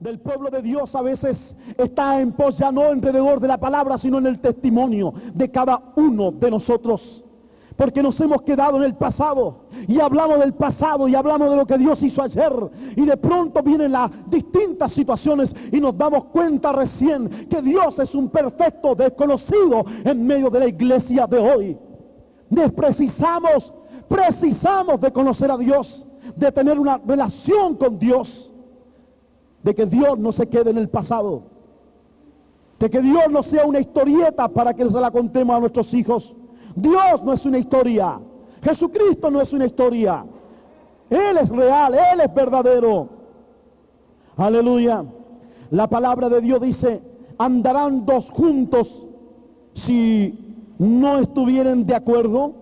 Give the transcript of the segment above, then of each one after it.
del pueblo de Dios a veces está en pos ya no alrededor de la palabra, sino en el testimonio de cada uno de nosotros. Porque nos hemos quedado en el pasado y hablamos del pasado y hablamos de lo que Dios hizo ayer, y de pronto vienen las distintas situaciones y nos damos cuenta recién que Dios es un perfecto desconocido en medio de la iglesia de hoy. Precisamos de conocer a Dios, de tener una relación con Dios, de que Dios no se quede en el pasado, de que Dios no sea una historieta para que se la contemos a nuestros hijos. Dios no es una historia, Jesucristo no es una historia, Él es real, Él es verdadero. Aleluya. La palabra de Dios dice: andarán dos juntos si no estuvieren de acuerdo.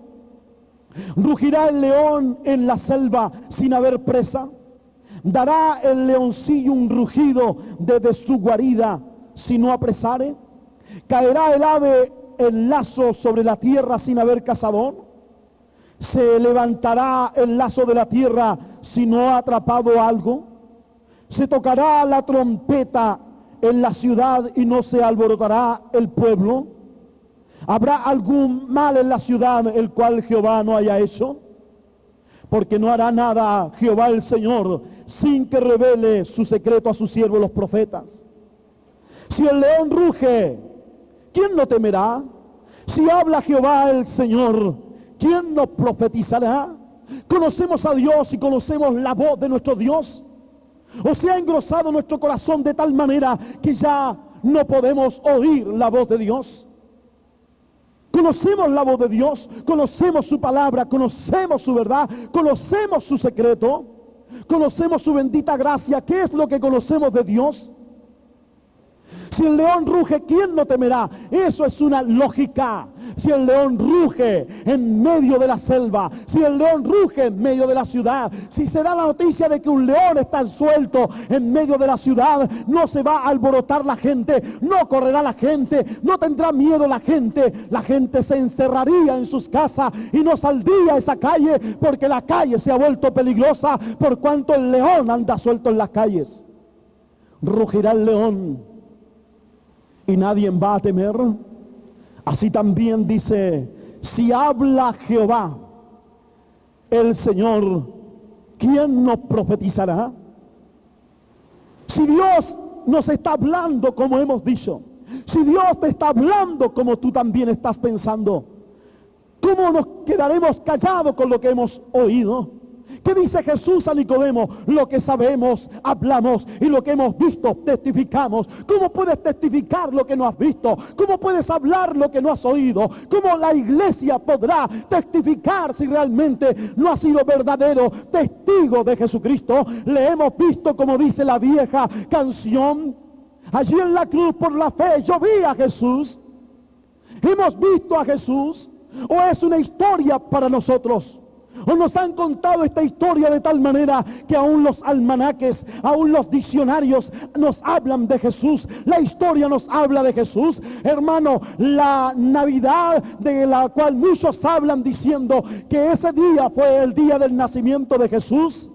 Rugirá el león en la selva sin haber presa. Dará el leoncillo un rugido desde su guarida si no apresare. Caerá el ave el lazo sobre la tierra sin haber cazador. Se levantará el lazo de la tierra si no ha atrapado algo. Se tocará la trompeta en la ciudad y no se alborotará el pueblo. ¿Habrá algún mal en la ciudad el cual Jehová no haya hecho? Porque no hará nada Jehová el Señor sin que revele su secreto a sus siervos los profetas. Si el león ruge, ¿quién no temerá? Si habla Jehová el Señor, ¿quién nos profetizará? ¿Conocemos a Dios y conocemos la voz de nuestro Dios? ¿O se ha engrosado nuestro corazón de tal manera que ya no podemos oír la voz de Dios? Conocemos la voz de Dios, conocemos su palabra, conocemos su verdad, conocemos su secreto, conocemos su bendita gracia. ¿Qué es lo que conocemos de Dios? Si el león ruge, ¿quién no temerá? Eso es una lógica. Si el león ruge en medio de la selva, si el león ruge en medio de la ciudad, si se da la noticia de que un león está suelto en medio de la ciudad, no se va a alborotar la gente, no correrá la gente, no tendrá miedo la gente se encerraría en sus casas y no saldría a esa calle, porque la calle se ha vuelto peligrosa por cuanto el león anda suelto en las calles. Rugirá el león y nadie va a temer. Así también dice: si habla Jehová el Señor, ¿quién nos profetizará? Si Dios nos está hablando como hemos dicho, si Dios te está hablando como tú también estás pensando, ¿cómo nos quedaremos callados con lo que hemos oído? ¿Qué dice Jesús a Nicodemo? Lo que sabemos, hablamos, y lo que hemos visto, testificamos. ¿Cómo puedes testificar lo que no has visto? ¿Cómo puedes hablar lo que no has oído? ¿Cómo la iglesia podrá testificar si realmente no ha sido verdadero testigo de Jesucristo? Le hemos visto, como dice la vieja canción, allí en la cruz por la fe yo vi a Jesús. ¿Hemos visto a Jesús? ¿O es una historia para nosotros? ¿O nos han contado esta historia de tal manera que aún los almanaques, aún los diccionarios nos hablan de Jesús? La historia nos habla de Jesús. Hermano, la Navidad, de la cual muchos hablan diciendo que ese día fue el día del nacimiento de Jesús,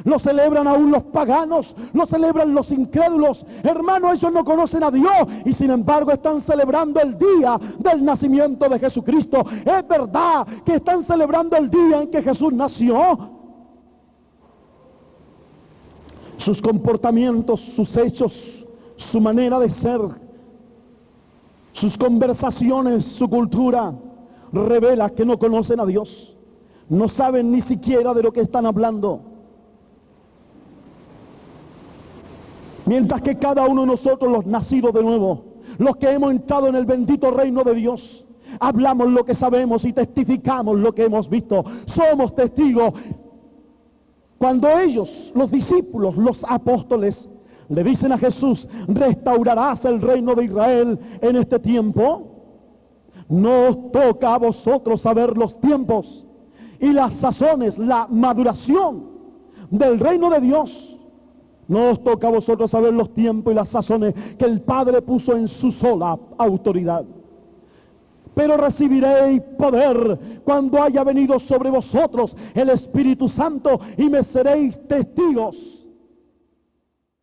lo celebran aún los paganos, lo celebran los incrédulos. Hermano, ellos no conocen a Dios y sin embargo están celebrando el día del nacimiento de Jesucristo. Es verdad que están celebrando el día en que Jesús nació. Sus comportamientos, sus hechos, su manera de ser, sus conversaciones, su cultura revela que no conocen a Dios. No saben ni siquiera de lo que están hablando. Mientras que cada uno de nosotros, los nacidos de nuevo, los que hemos entrado en el bendito reino de Dios, hablamos lo que sabemos y testificamos lo que hemos visto. Somos testigos. Cuando ellos, los discípulos, los apóstoles, le dicen a Jesús: ¿restaurarás el reino de Israel en este tiempo? No os toca a vosotros saber los tiempos y las sazones, la maduración del reino de Dios. No os toca a vosotros saber los tiempos y las sazones que el Padre puso en su sola autoridad. Pero recibiréis poder cuando haya venido sobre vosotros el Espíritu Santo y me seréis testigos